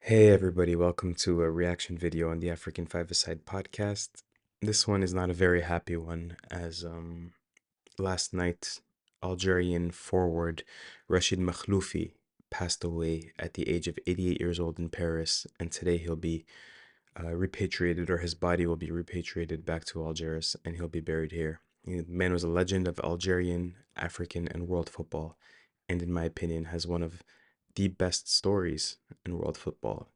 Hey everybody, welcome to a reaction video on the African Five-A-Side podcast. This one is not a very happy one as last night Algerian forward Rachid Mekhloufi passed away at the age of 88 years old in Paris, and today he'll be repatriated, or his body will be repatriated back to Algiers and he'll be buried here. The man was a legend of Algerian, African, and world football, and in my opinion has one of the best stories in world football.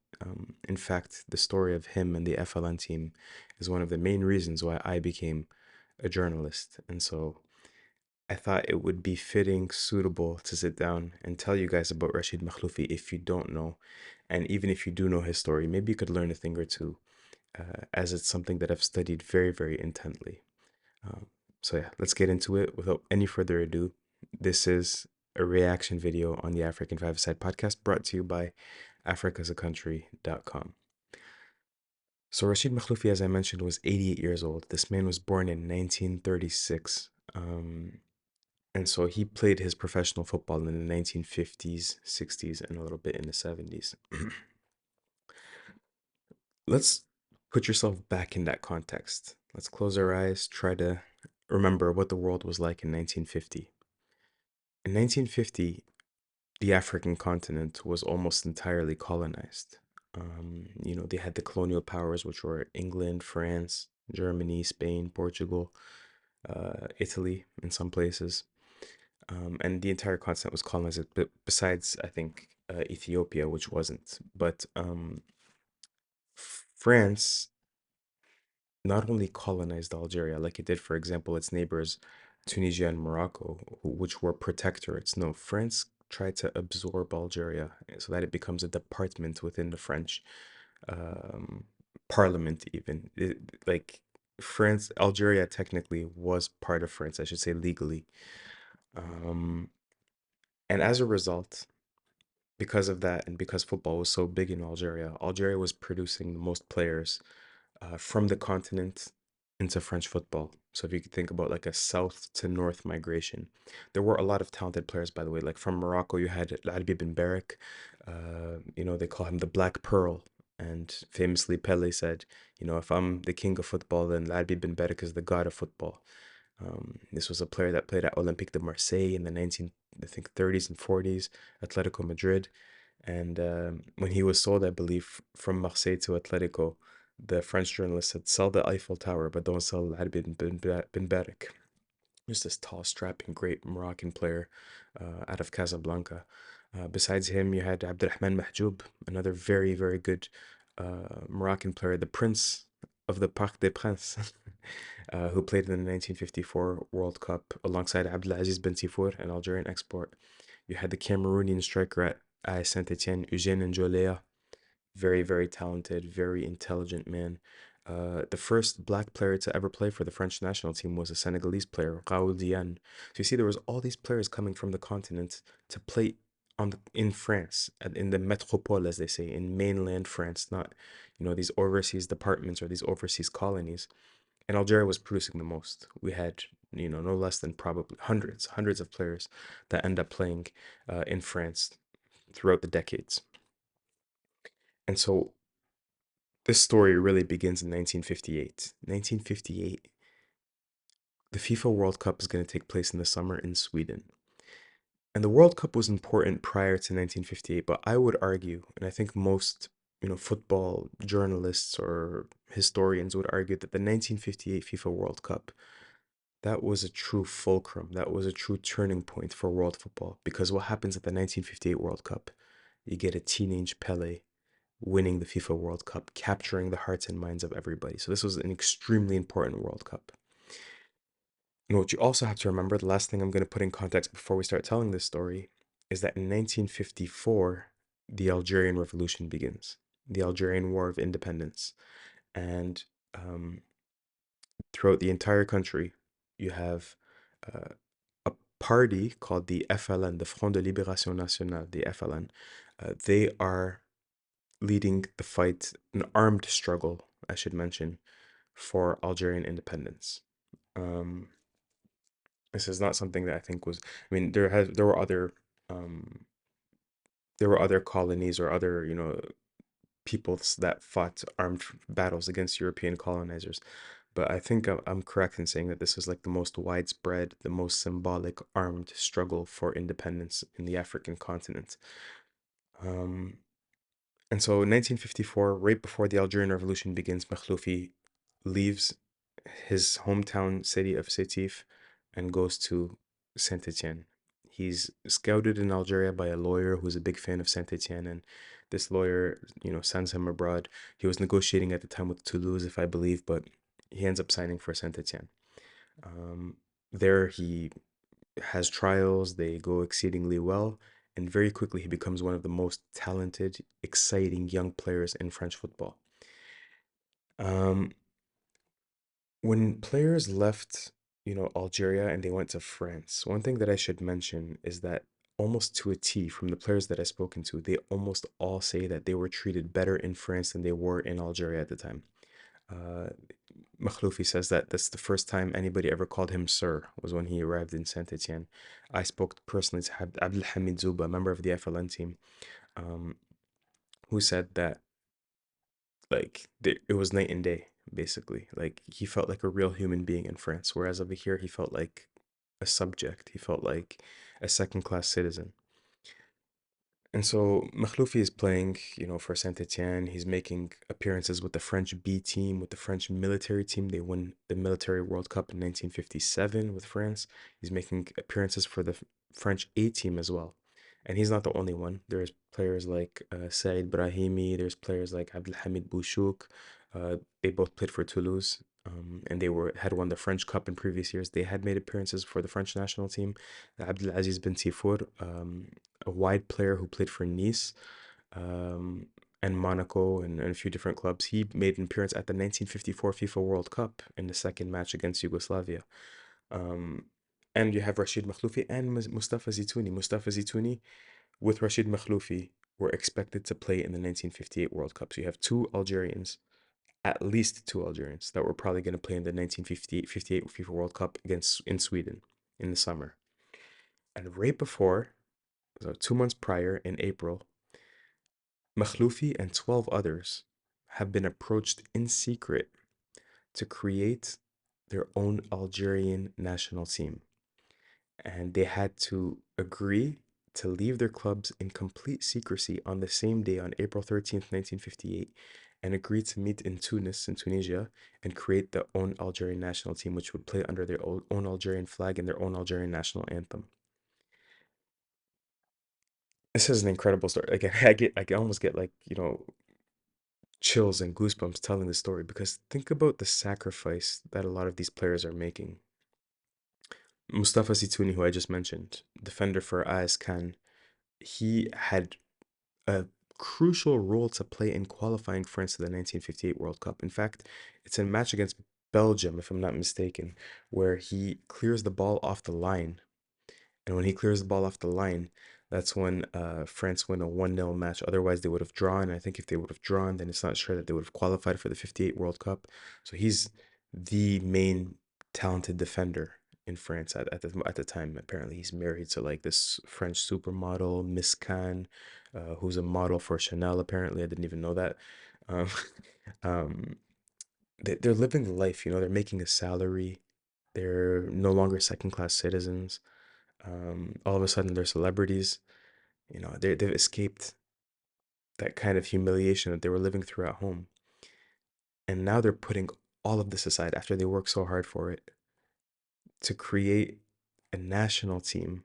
In fact, the story of him and the FLN team is one of the main reasons why I became a journalist. And so I thought it would be fitting, suitable to sit down and tell you guys about Rashid Mekhloufi if you don't know. And even if you do know his story, maybe you could learn a thing or two, as it's something that I've studied very, very intently. Um, so yeah, let's get into it without any further ado. This is a reaction video on the African Five-A-Side podcast brought to you by africasaCountry.com. So Rashid Mekhloufi, as I mentioned, was 88 years old. This man was born in 1936. And so he played his professional football in the 1950s, 60s, and a little bit in the 70s. Let's put yourself back in that context. Let's close our eyes, try to remember what the world was like in 1950. In 1950, the African continent was almost entirely colonized. They had the colonial powers, which were England, France, Germany, Spain, Portugal, Italy, in some places. And the entire continent was colonized, besides, I think, Ethiopia, which wasn't. But France not only colonized Algeria, like it did, for example, its neighbors, Tunisia and Morocco, which were protectorates. No, France tried to absorb Algeria so that it becomes a department within the French um, parliament, even. Like France, Algeria technically was part of France, I should say legally. Um, and as a result, because of that, and because football was so big in Algeria, Algeria was producing the most players from the continent into French football. So if you could think about like a south to north migration, there were a lot of talented players, by the way. Like from Morocco, you had Ladbi Ben Barak. They call him the Black Pearl. And famously, Pele said, if I'm the king of football, then Ladbi Ben Barak is the god of football. This was a player that played at Olympique de Marseille in the I think, 30s and 40s, Atletico Madrid. And when he was sold, I believe, from Marseille to Atletico, the French journalist said, "Sell the Eiffel Tower, but don't sell Al bin Barak." Just this tall, strapping, great Moroccan player out of Casablanca. Besides him, you had Abdurrahman Mahjoub, another very, very good Moroccan player, the Prince of the Parc des Princes, who played in the 1954 World Cup alongside Abdelaziz Ben Tifour, an Algerian export. You had the Cameroonian striker at AS Saint-Etienne, Eugène Njolea, very, very talented, very intelligent man. The first black player to ever play for the French national team was a Senegalese player, Raoul Diane. So you see, there was all these players coming from the continent to play in France, in the métropole, as they say, in mainland France, not these overseas departments or these overseas colonies. And Algeria was producing the most. We had no less than probably hundreds of players that end up playing in France throughout the decades. And so this story really begins in 1958. 1958, the FIFA World Cup is going to take place in the summer in Sweden. And the World Cup was important prior to 1958, but I would argue, and I think most, football journalists or historians would argue that the 1958 FIFA World Cup, that was a true fulcrum. That was a true turning point for world football. Because what happens at the 1958 World Cup? You get a teenage Pele winning the FIFA World Cup, capturing the hearts and minds of everybody. So this was an extremely important World Cup. And what you also have to remember, the last thing I'm going to put in context before we start telling this story, is that in 1954, the Algerian Revolution begins, the Algerian War of Independence. And throughout the entire country, you have uh, a party called the FLN, the Front de Libération Nationale, the FLN. They are leading the fight, an armed struggle, I should mention, for Algerian independence. Um, this is not something that I think was. I mean, um, there were other colonies or other peoples that fought armed battles against European colonizers. But I think I'm correct in saying that this was like the most widespread, the most symbolic armed struggle for independence in the African continent. Um, and so in 1954, right before the Algerian Revolution begins, Mekhloufi leaves his hometown city of Sétif and goes to Saint Etienne. He's scouted in Algeria by a lawyer who's a big fan of Saint Etienne, and this lawyer, sends him abroad. He was negotiating at the time with Toulouse, if I believe, but he ends up signing for Saint Etienne. Um, there he has trials, they go exceedingly well, and very quickly he becomes one of the most talented, exciting young players in French football. Um, when players left, Algeria and they went to France, one thing that I should mention is that almost to a T from the players that I've spoken to, they almost all say that they were treated better in France than they were in Algeria at the time. Uh, Mekhloufi says that that's the first time anybody ever called him sir was when he arrived in Saint Etienne. I spoke personally to Abdelhamid Zouba, a member of the FLN team, um, who said that it was night and day, basically. Like he felt like a real human being in France, whereas over here he felt like a subject. He felt like a second-class citizen. And so Makhloufi is playing, for Saint Etienne. He's making appearances with the French B team, with the French military team. They won the Military World Cup in 1957 with France. He's making appearances for the French A team as well. And he's not the only one. There's players like Saïd Brahimi. There's players like Abdelhamid Bouchouk. They both played for Toulouse. And they had won the French Cup in previous years. They had made appearances for the French national team. Abdelaziz Ben Tifour, a wide player who played for Nice, um, and Monaco and a few different clubs. He made an appearance at the 1954 FIFA World Cup in the second match against Yugoslavia. Um, and you have Rachid Mekhloufi and Mustafa Zitouni. Mustafa Zitouni with Rachid Mekhloufi were expected to play in the 1958 World Cup. So you have two Algerians, at least two Algerians, that were probably going to play in the 1958 FIFA World Cup against in Sweden in the summer. And right before, so 2 months prior in April, Makhloufi and 12 others have been approached in secret to create their own Algerian national team. And they had to agree to leave their clubs in complete secrecy on the same day, on April 13th, 1958, and agree to meet in Tunis, in Tunisia, and create their own Algerian national team, which would play under their own Algerian flag and their own Algerian national anthem. This is an incredible story. Like I almost get like, chills and goosebumps telling the story because think about the sacrifice that a lot of these players are making. Mustafa Sitouni, who I just mentioned, defender for AS Khan, he had a crucial role to play in qualifying France to the 1958 World Cup. In fact, it's a match against Belgium, if I'm not mistaken, where he clears the ball off the line. And when he clears the ball off the line, that's when France win a 1-0 match. Otherwise, they would have drawn. I think if they would have drawn, then it's not sure that they would have qualified for the 58 World Cup. So he's the main talented defender in France at the time. Apparently, he's married to like this French supermodel, Miss Khan, who's a model for Chanel. Apparently, I didn't even know that. Um, um, they're living life, they're making a salary. They're no longer second class citizens. All of a sudden, they're celebrities. They've escaped that kind of humiliation that they were living through at home. And now they're putting all of this aside after they worked so hard for it to create a national team.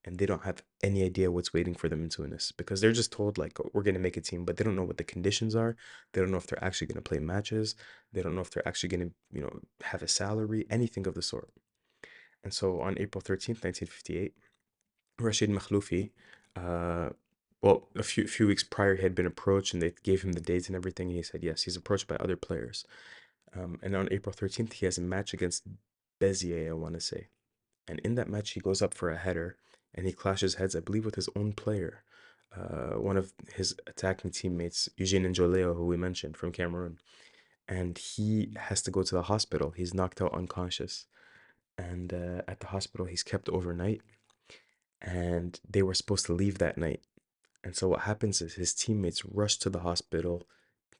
And they don't have any idea what's waiting for them in Tunis because they're just told, like, "Oh, we're going to make a team," but they don't know what the conditions are. They don't know if they're actually going to play matches. They don't know if they're actually going to, have a salary, anything of the sort. And so on April 13th, 1958, Rashid Mekhloufi, uh, well, a few weeks prior, he had been approached and they gave him the dates and everything. And he said yes, he's approached by other players. And on April 13th, he has a match against Bezier, I want to say. And in that match, he goes up for a header and he clashes heads, I believe, with his own player, one of his attacking teammates, Eugene Njoleo, who we mentioned from Cameroon. And he has to go to the hospital. He's knocked out unconscious. And at the hospital, he's kept overnight. And they were supposed to leave that night. And so what happens is his teammates rush to the hospital,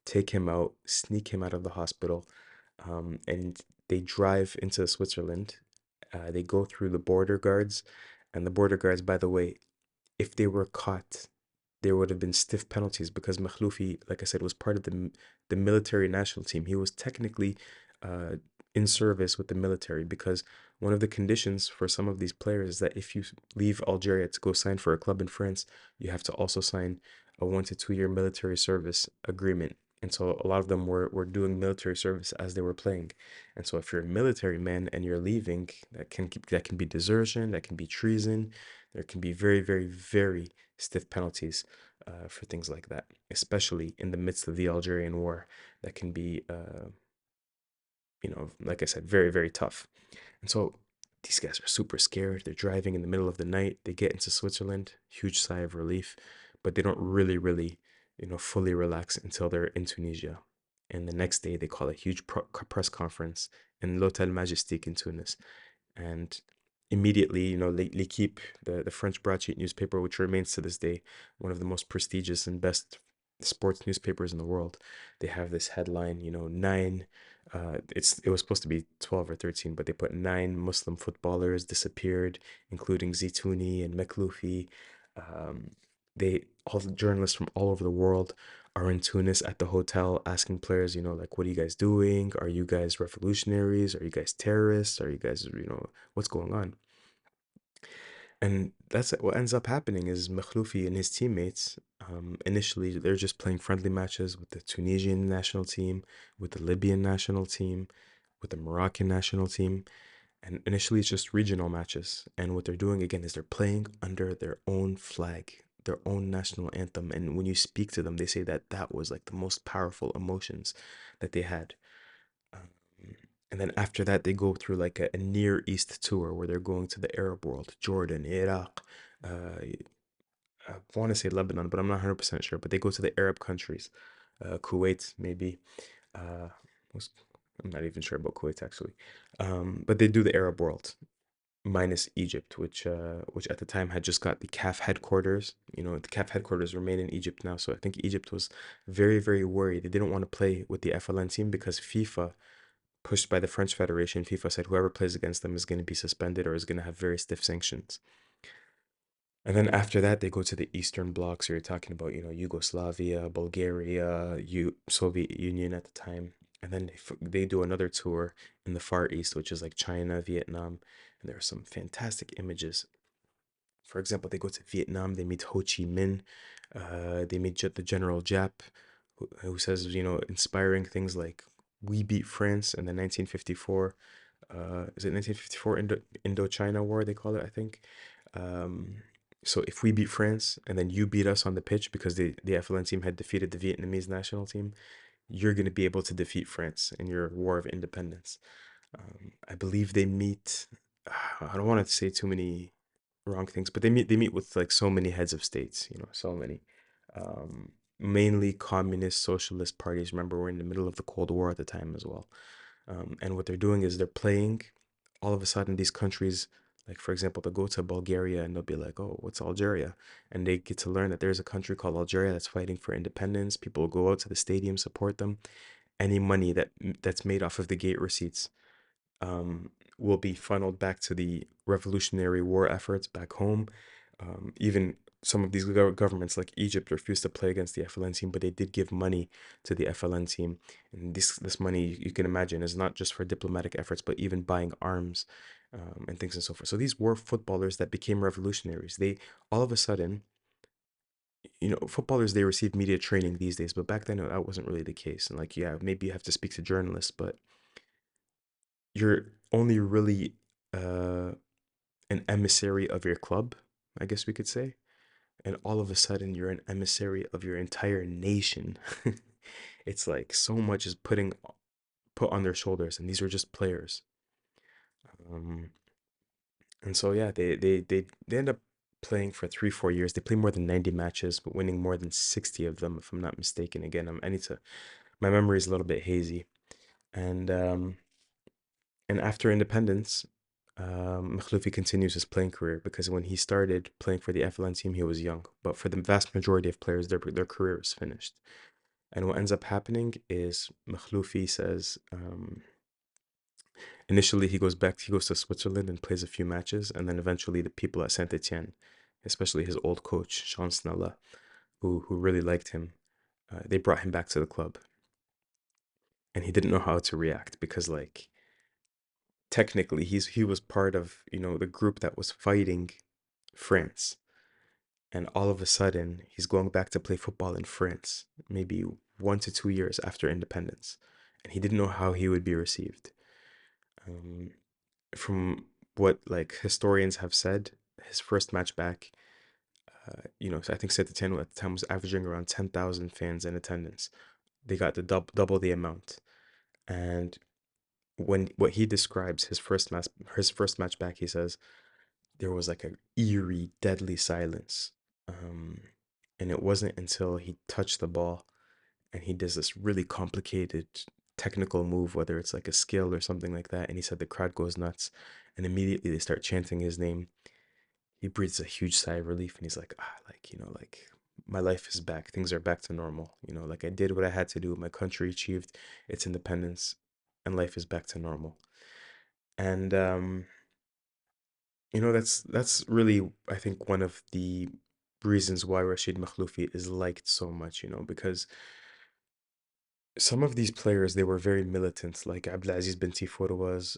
take him out, sneak him out of the hospital, and they drive into Switzerland. They go through the border guards, and the border guards, by the way, if they were caught, there would have been stiff penalties because Mekhloufi, like I said, was part of the military national team. He was technically uh, in service with the military because one of the conditions for some of these players is that if you leave Algeria to go sign for a club in France, you have to also sign a 1 to 2 year military service agreement. And so a lot of them were doing military service as they were playing. And so if you're a military man and you're leaving, that can be desertion, that can be treason. There can be very, very, very stiff penalties for things like that, especially in the midst of the Algerian war. That can be, like I said, very, very tough. And so these guys are super scared. They're driving in the middle of the night. They get into Switzerland, huge sigh of relief, but they don't really, really, fully relax until they're in Tunisia. And the next day, they call a huge press conference in L'Hôtel Majestic in Tunis. And immediately, L'Equipe, the French broadsheet newspaper, which remains to this day one of the most prestigious and best sports newspapers in the world, they have this headline, nine. It was supposed to be 12 or 13, but they put nine Muslim footballers disappeared, including Zitouni and Mekhloufi. Um, all the journalists from all over the world are in Tunis at the hotel asking players, like, what are you guys doing? Are you guys revolutionaries? Are you guys terrorists? Are you guys, what's going on? And that's what ends up happening is Mekhloufi and his teammates, initially, they're just playing friendly matches with the Tunisian national team, with the Libyan national team, with the Moroccan national team. And initially, it's just regional matches. And what they're doing again is they're playing under their own flag, their own national anthem. And when you speak to them, they say that that was like the most powerful emotions that they had. Um, and then after that, they go through like a Near East tour where they're going to the Arab world, Jordan, Iraq. I want to say Lebanon, but I'm not 100% sure. But they go to the Arab countries, Kuwait, maybe. Uh, was, I'm not even sure about Kuwait actually. But they do the Arab world minus Egypt, which at the time had just got the CAF headquarters. The CAF headquarters remain in Egypt now, so I think Egypt was very, very worried. They didn't want to play with the FLN team because FIFA, pushed by the French Federation, FIFA said whoever plays against them is going to be suspended or is going to have very stiff sanctions. And then after that, they go to the Eastern Bloc. So you're talking about, Yugoslavia, Bulgaria, Soviet Union at the time. And then they do another tour in the Far East, which is like China, Vietnam. And there are some fantastic images. For example, they go to Vietnam, they meet Ho Chi Minh, they meet the General Giap, who says, inspiring things like, we beat France in the 1954, is it 1954 Indochina War, they call it, I think. Um, so if we beat France and then you beat us on the pitch because the FLN team had defeated the Vietnamese national team, you're going to be able to defeat France in your war of independence. I believe they meet, I don't want to say too many wrong things, but they meet with like so many heads of states, so many. Mainly communist, socialist parties. Remember, we're in the middle of the Cold War at the time as well. And what they're doing is they're playing. All of a sudden, these countries, like for example, they'll go to Bulgaria and they'll be like, "Oh, what's Algeria?" And they get to learn that there's a country called Algeria that's fighting for independence. People will go out to the stadium, support them. Any money that's made off of the gate receipts will be funneled back to the Revolutionary War efforts back home. Even some of these governments, like Egypt, refused to play against the FLN team, but they did give money to the FLN team. And this money, you can imagine, is not just for diplomatic efforts, but even buying arms and things and so forth. So these were footballers that became revolutionaries. They all of a sudden, footballers, they receive media training these days, but back then that wasn't really the case. And like, yeah, maybe you have to speak to journalists, but you're only really uh, an emissary of your club, I guess we could say. And all of a sudden, you're an emissary of your entire nation. It's like so much is put on their shoulders, and these are just players. Um, and so yeah, they end up playing for 3 4 years. They play more than 90 matches, but winning more than 60 of them, if I'm not mistaken. Again, I need to. My memory is a little bit hazy, and and after independence, Mekhloufi continues his playing career because when he started playing for the FLN team, he was young. But for the vast majority of players, their career is finished. And what ends up happening is Mekhloufi says initially he goes to Switzerland and plays a few matches, and then eventually the people at Saint Etienne, especially his old coach Sean Snella, who really liked him, they brought him back to the club, and he didn't know how to react because like technically he was part of the group that was fighting France, and all of a sudden he's going back to play football in France, maybe 1 to 2 years after independence, and he didn't know how he would be received. Um, from what like historians have said, his first match back, so I think Saint Etienne at the time was averaging around 10,000 fans in attendance. They got the double the amount, and when what he describes his first match back, he says there was like a eerie, deadly silence. Um, and it wasn't until he touched the ball and he does this really complicated technical move, whether it's like a skill or something like that, and he said the crowd goes nuts, and immediately they start chanting his name. He breathes a huge sigh of relief, and he's like, like like my life is back. Things are back to normal. Like I did what I had to do. My country achieved its independence, and life is back to normal. And that's really, I think, one of the reasons why Rashid Mekhloufi is liked so much, because some of these players, they were very militant, like Abdelaziz bin Tifour was,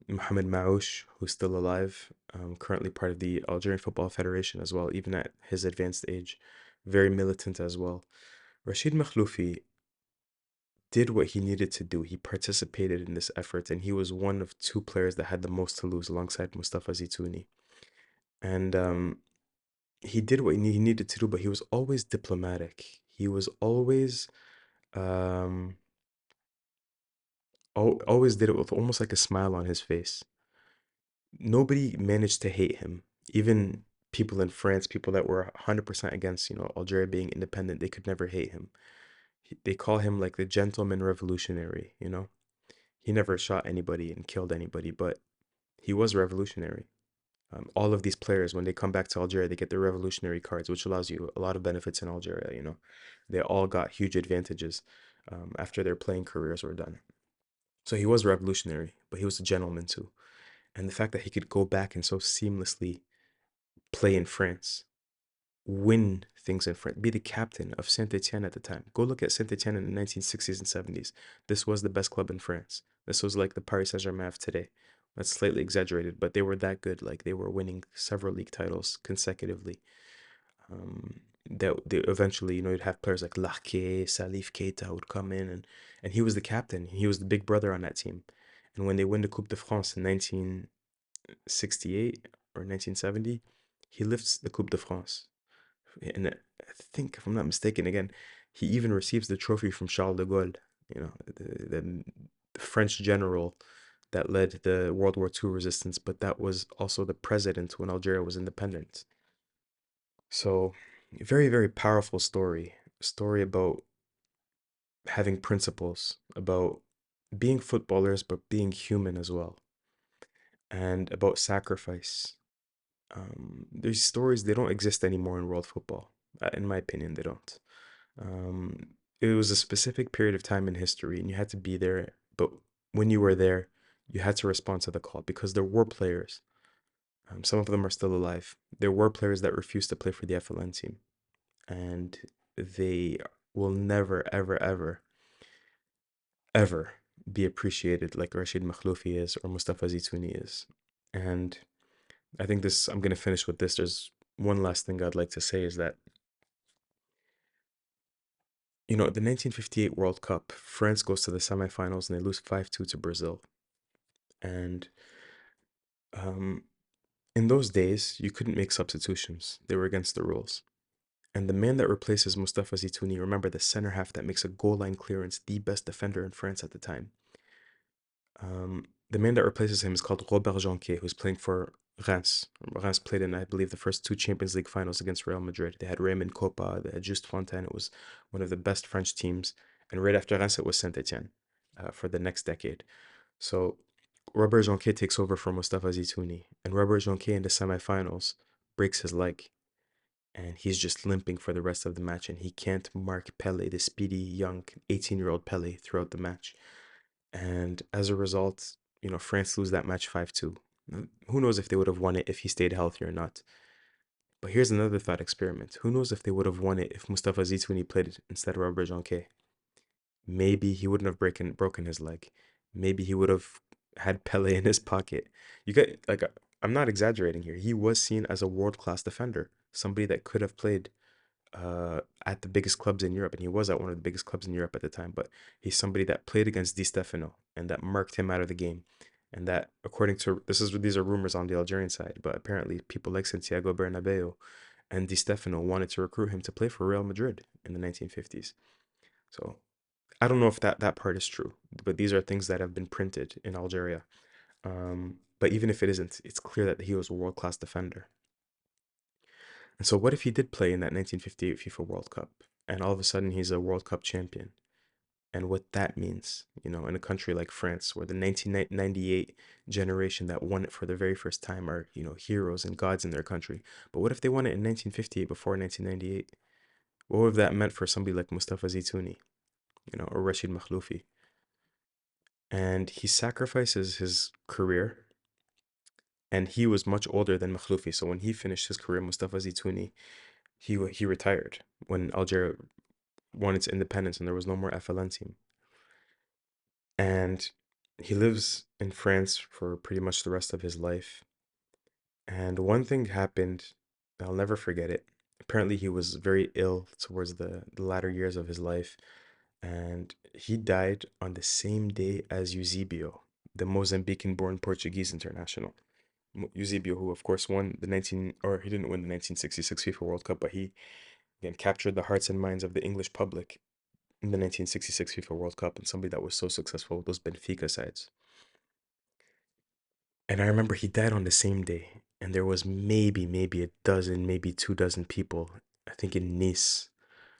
Mohamed Maouche, who's still alive, currently part of the Algerian Football Federation as well, even at his advanced age, very militant as well. Rashid Mekhloufi did what he needed to do. He participated in this effort, and he was one of two players that had the most to lose alongside Mustafa Zitouni. And he did what he needed to do, but he was always diplomatic. He was always um always did it with almost like a smile on his face. Nobody managed to hate him. Even people in France, people that were 100% against, Algeria being independent, they could never hate him. They call him like the gentleman revolutionary. He never shot anybody and killed anybody, but he was revolutionary. All of these players, when they come back to Algeria, they get their revolutionary cards, which allows you a lot of benefits in Algeria. They all got huge advantages after their playing careers were done. So he was revolutionary, but he was a gentleman too. And the fact that he could go back and so seamlessly play in France, win things in France, be the captain of Saint Etienne at the time. Go look at Saint Etienne in the 1960s and 70s. This was the best club in France. This was like the Paris Saint-Germain of today. That's slightly exaggerated, but they were that good. Like they were winning several league titles consecutively. Um, that they eventually, you'd have players like Larquet, Salif Keita would come in, and he was the captain. He was the big brother on that team. And when they win the Coupe de France in 1968 or 1970, he lifts the Coupe de France. And I think, if I'm not mistaken, again, he even receives the trophy from Charles de Gaulle, the French general that led the World War II resistance, but that was also the president when Algeria was independent. So, very, very powerful story. A story about having principles, about being footballers, but being human as well, and about sacrifice. These stories, they don't exist anymore in world football. In my opinion, they don't. Um, it was a specific period of time in history, and you had to be there. But when you were there, you had to respond to the call because there were players. Some of them are still alive. There were players that refused to play for the FLN team, and they will never, ever, ever, ever be appreciated like Rachid Mekhloufi is or Mustafa Zitouni is. And I think this, I'm going to finish with this. There's one last thing I'd like to say is that, the 1958 World Cup, France goes to the semifinals and they lose 5-2 to Brazil. And um, in those days, you couldn't make substitutions, they were against the rules. And the man that replaces Mustafa Zitouni, remember the center half that makes a goal line clearance, the best defender in France at the time. The man that replaces him is called Robert Jonquet, who's playing for Reims. Reims played in, I believe, the first two Champions League finals against Real Madrid. They had Raymond Kopa, they had Just Fontaine. It was one of the best French teams. And right after Reims, it was Saint Etienne for the next decade. So Robert Jonquet takes over for Mustafa Zitouni, and Robert Jonquet in the semifinals breaks his leg, and he's just limping for the rest of the match, and he can't mark Pele, the speedy young 18-year-old Pele, throughout the match. And as a result, France lose that match 5-2. Who knows if they would have won it if he stayed healthy or not? But here's another thought experiment. Who knows if they would have won it if Mustafa Zitouni played it instead of Robert Jonquet? Maybe he wouldn't have broken his leg. Maybe he would have had Pele in his pocket. You get like I'm not exaggerating here. He was seen as a world-class defender, somebody that could have played at the biggest clubs in Europe, and he was at one of the biggest clubs in Europe at the time. But he's somebody that played against Di Stefano and that marked him out of the game, and that according to these are rumors on the Algerian side, but apparently people like Santiago Bernabeu and Di Stefano wanted to recruit him to play for Real Madrid in the 1950s. So I don't know if that part is true, but these are things that have been printed in Algeria. But even if it isn't, it's clear that he was a world class defender. And so, what if he did play in that 1958 FIFA World Cup, and all of a sudden he's a World Cup champion? And what that means, in a country like France, where the 1998 generation that won it for the very first time are, heroes and gods in their country. But what if they won it in 1958 before 1998? What would that meant for somebody like Mustafa Zitouni, or Rachid Mekhloufi? And he sacrifices his career, and he was much older than Makhloufi. So when he finished his career, Mustafa Zitouni, he retired when Algeria won its independence and there was no more FLN team. And he lives in France for pretty much the rest of his life. And one thing happened, I'll never forget it. Apparently, he was very ill towards the latter years of his life, and he died on the same day as Eusebio, the Mozambican-born Portuguese international. Eusebio, who of course won the 19, or he didn't win the 1966 FIFA World Cup, but he again captured the hearts and minds of the English public in the 1966 FIFA World Cup, and somebody that was so successful with those Benfica sides. And I remember he died on the same day, and there was maybe a dozen, maybe 2 dozen people, I think in Nice,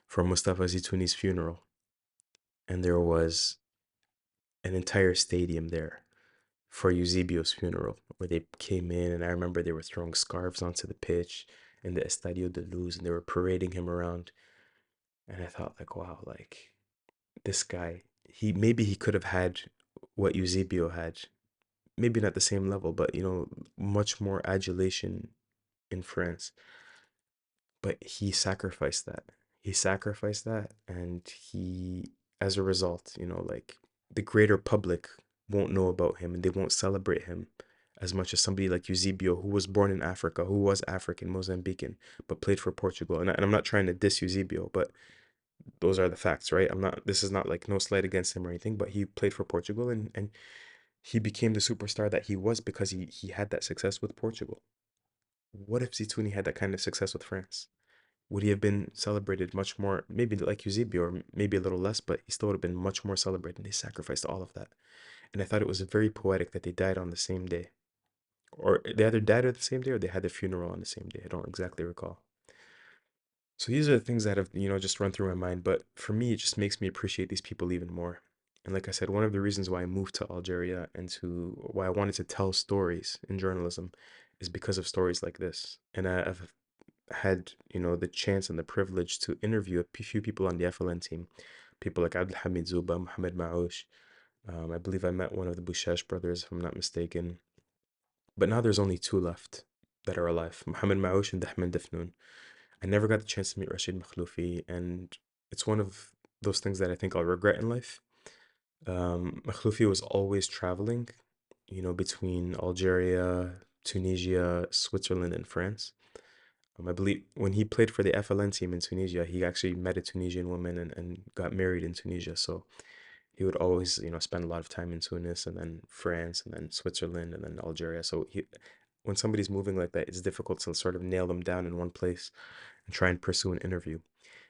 for Mustafa Zitouni's funeral, and there was an entire stadium there for Eusebio's funeral, where they came in, and I remember they were throwing scarves onto the pitch in the Estadio de Luz, and they were parading him around. And I thought, like, wow, like this guy, he could have had what Eusebio had, maybe not the same level, but much more adulation in France. But he sacrificed that. He sacrificed that, and as a result, like the greater public won't know about him and they won't celebrate him as much as somebody like Eusebio, who was born in Africa, who was African, Mozambican, but played for Portugal. And I'm not trying to diss Eusebio, but those are the facts, right? This is not like no slight against him or anything, but he played for Portugal, and he became the superstar that he was because he had that success with Portugal. What if Zitouni had that kind of success with France? Would he have been celebrated much more, maybe like Eusebio, or maybe a little less, but he still would have been much more celebrated. And they sacrificed all of that. And I thought it was very poetic that they died on the same day. Or they either died on the same day or they had their funeral on the same day. I don't exactly recall. So these are the things that have, just run through my mind. But for me, it just makes me appreciate these people even more. And like I said, one of the reasons why I moved to Algeria and why I wanted to tell stories in journalism is because of stories like this. And I've had, the chance and the privilege to interview a few people on the FLN team. People like Abdelhamid Zuba, Mohamed Maouche. I believe I met one of the Bouchache brothers, if I'm not mistaken. But now there's only two left that are alive, Mohamed Maouche and Dahman Dafnoun. I never got the chance to meet Rashid Mekhloufi, and it's one of those things that I think I'll regret in life. Mekhloufi was always traveling, between Algeria, Tunisia, Switzerland, and France. I believe when he played for the FLN team in Tunisia, he actually met a Tunisian woman and got married in Tunisia. So he would always, spend a lot of time in Tunis and then France and then Switzerland and then Algeria. So when somebody's moving like that, it's difficult to sort of nail them down in one place and try and pursue an interview.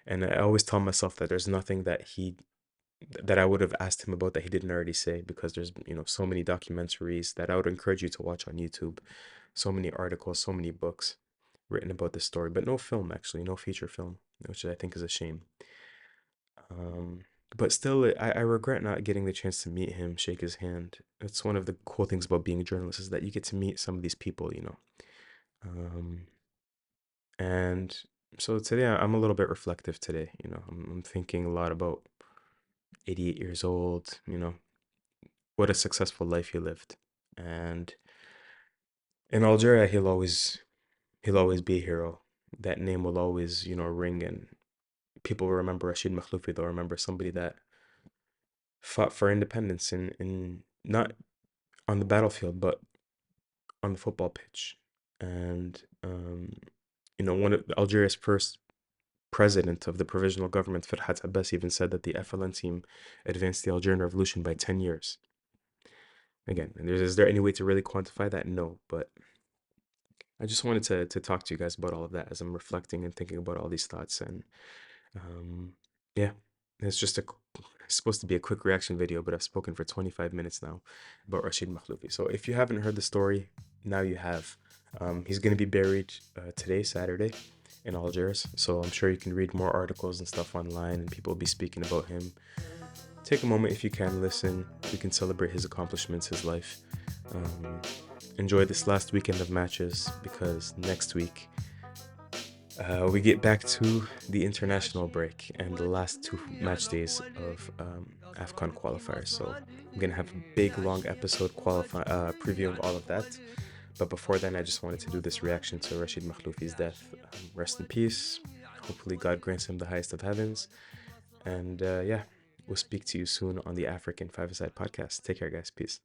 And I always tell myself that there's nothing that I would have asked him about that he didn't already say, because there's, so many documentaries that I would encourage you to watch on YouTube, so many articles, so many books written about this story, but no film, actually, no feature film, which I think is a shame. but still, I regret not getting the chance to meet him, shake his hand. It's one of the cool things about being a journalist is that you get to meet some of these people, you know. Um, and so today I'm a little bit reflective today, you know. I'm thinking a lot about 88 years old, you know, what a successful life he lived. And in Algeria, he'll always be a hero. That name will always, you know, ring, and people will remember Rashid Mekhloufi. They'll remember somebody that fought for independence in not on the battlefield, but on the football pitch. And you know, one of Algeria's first president of the provisional government, Farhat Abbas, even said that the FLN team advanced the Algerian Revolution by 10 years. Again, and is there any way to really quantify that? No, but I just wanted to talk to you guys about all of that as I'm reflecting and thinking about all these thoughts. And um, yeah, it's just it's supposed to be a quick reaction video, but I've spoken for 25 minutes now about Rashid Mekhloufi. So if you haven't heard the story, now you have. He's going to be buried today, Saturday, in Algiers. So I'm sure you can read more articles and stuff online, and people will be speaking about him. Take a moment if you can listen. You can celebrate his accomplishments, his life. Um, Enjoy this last weekend of matches because next week we get back to the international break and the last two match days of AFCON qualifiers. So I'm gonna have a big long episode previewing all of that. But before then, I just wanted to do this reaction to Rashid Mekhloufi's death. Rest in peace. Hopefully, God grants him the highest of heavens. And yeah, we'll speak to you soon on the African Five-A-Side podcast. Take care, guys. Peace.